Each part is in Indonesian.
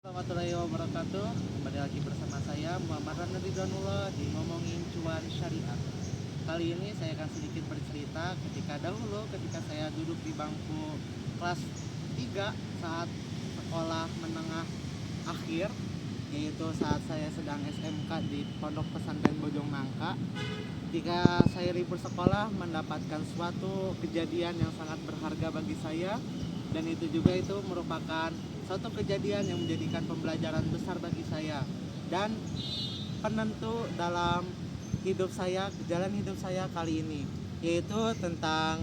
Warahmatullahi wabarakatuh. Kembali lagi bersama saya Muhammad Ridwanullah di Ngomongin Cuan Syariah. Kali ini saya akan sedikit bercerita ketika saya duduk di bangku kelas 3 saat sekolah menengah akhir, yaitu saat saya sedang SMK di Pondok Pesantren Bojong Nangka. Ketika saya libur sekolah mendapatkan suatu kejadian yang sangat berharga bagi saya, dan itu merupakan suatu kejadian yang menjadikan pembelajaran besar bagi saya dan penentu dalam jalan hidup saya kali ini, yaitu tentang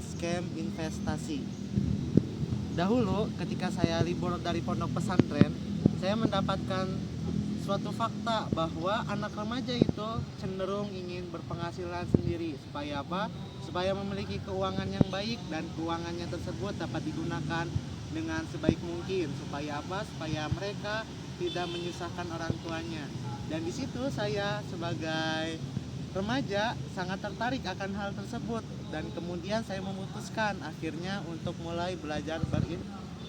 scam investasi. Dahulu ketika saya libur dari pondok pesantren, saya mendapatkan suatu fakta bahwa anak remaja itu cenderung ingin berpenghasilan sendiri. Supaya apa? Supaya memiliki keuangan yang baik, dan keuangannya tersebut dapat digunakan dengan sebaik mungkin. Supaya apa? Supaya mereka tidak menyusahkan orang tuanya. Dan di situ saya sebagai remaja sangat tertarik akan hal tersebut, dan kemudian saya memutuskan akhirnya untuk mulai belajar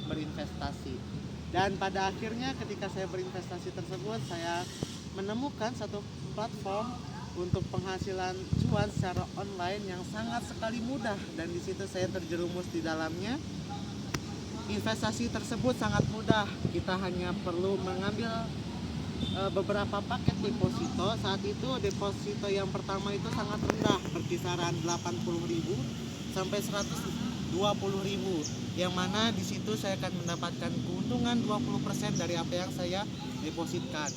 berinvestasi. Dan pada akhirnya ketika saya berinvestasi tersebut, saya menemukan satu platform untuk penghasilan cuan secara online yang sangat sekali mudah, dan di situ saya terjerumus di dalamnya. Investasi tersebut sangat mudah. Kita hanya perlu mengambil beberapa paket deposito. Saat itu deposito yang pertama itu sangat rendah, berkisaran 80.000 sampai 120.000, yang mana di situ saya akan mendapatkan keuntungan 20% dari apa yang saya depositkan.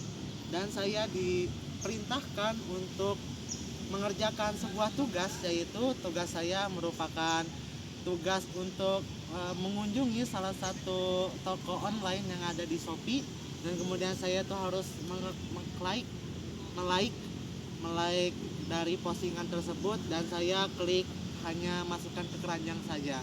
Dan saya diperintahkan untuk mengerjakan sebuah tugas, yaitu tugas saya merupakan tugas untuk mengunjungi salah satu toko online yang ada di Shopee, dan kemudian saya tuh harus melike dari postingan tersebut, dan saya klik hanya masukkan ke keranjang saja.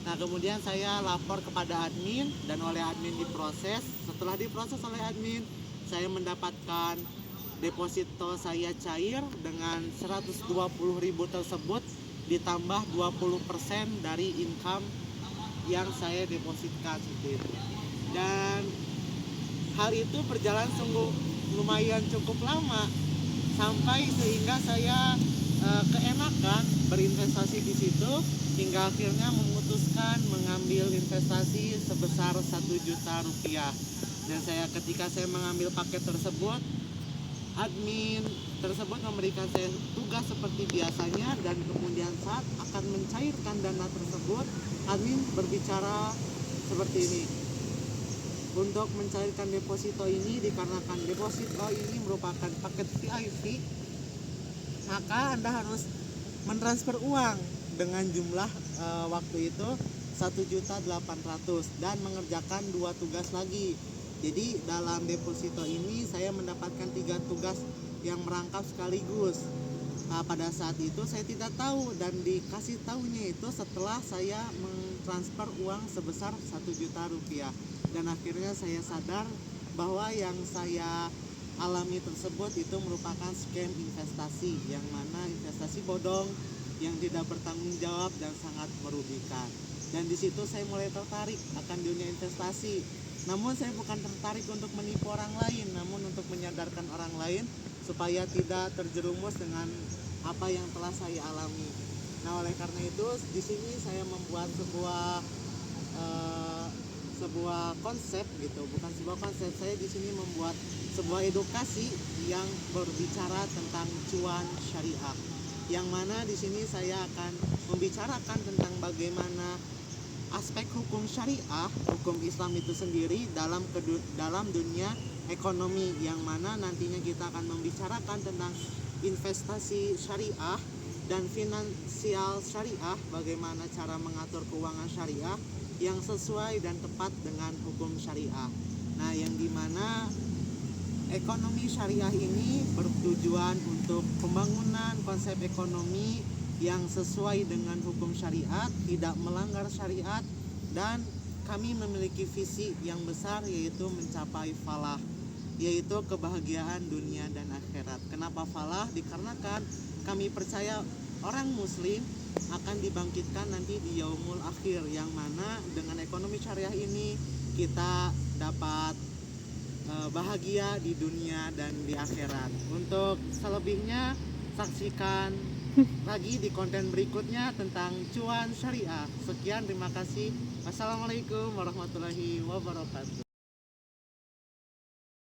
Nah, kemudian saya lapor kepada admin, dan oleh admin diproses. Setelah diproses oleh admin, saya mendapatkan deposito saya cair dengan 120.000 tersebut ditambah 20% dari income yang saya depositkan seperti itu. Dan hal itu berjalan sungguh lumayan cukup lama, sampai sehingga saya keenakan berinvestasi di situ, hingga akhirnya memutuskan mengambil investasi sebesar 1 juta rupiah. Dan ketika saya mengambil paket tersebut, admin tersebut memberikan saya tugas seperti biasanya, dan kemudian saat akan mencairkan dana tersebut, admin berbicara seperti ini. Untuk mencairkan deposito ini, dikarenakan deposito ini merupakan paket VIP, maka Anda harus mentransfer uang dengan jumlah waktu itu 1.800.000 dan mengerjakan 2 tugas lagi. Jadi dalam deposito ini saya mendapatkan 3 tugas yang merangkap sekaligus. Nah, pada saat itu saya tidak tahu, dan dikasih tahunya itu setelah saya mentransfer uang sebesar 1 juta rupiah. Dan akhirnya saya sadar bahwa yang saya alami tersebut itu merupakan scam investasi, yang mana investasi bodong yang tidak bertanggung jawab dan sangat merugikan. Dan di situ saya mulai tertarik akan dunia investasi. Namun saya bukan tertarik untuk menipu orang lain, namun untuk menyadarkan orang lain supaya tidak terjerumus dengan apa yang telah saya alami. Nah, oleh karena itu di sini saya membuat sebuah konsep gitu, bukan sebuah konsep. Saya di sini membuat sebuah edukasi yang berbicara tentang cuan syariah, yang mana di sini saya akan membicarakan tentang bagaimana aspek hukum syariah, hukum Islam itu sendiri dalam dunia ekonomi, yang mana nantinya kita akan membicarakan tentang investasi syariah dan finansial syariah, bagaimana cara mengatur keuangan syariah yang sesuai dan tepat dengan hukum syariah. Nah, yang dimana ekonomi syariah ini bertujuan untuk pembangunan konsep ekonomi yang sesuai dengan hukum syariat, tidak melanggar syariat, dan kami memiliki visi yang besar, yaitu mencapai falah, yaitu kebahagiaan dunia dan akhirat. Kenapa falah? Dikarenakan kami percaya orang muslim akan dibangkitkan nanti di yaumul akhir, yang mana dengan ekonomi syariah ini kita dapat bahagia di dunia dan di akhirat. Untuk selebihnya saksikan lagi di konten berikutnya tentang cuan syariah. Sekian, terima kasih. Wassalamualaikum warahmatullahi wabarakatuh.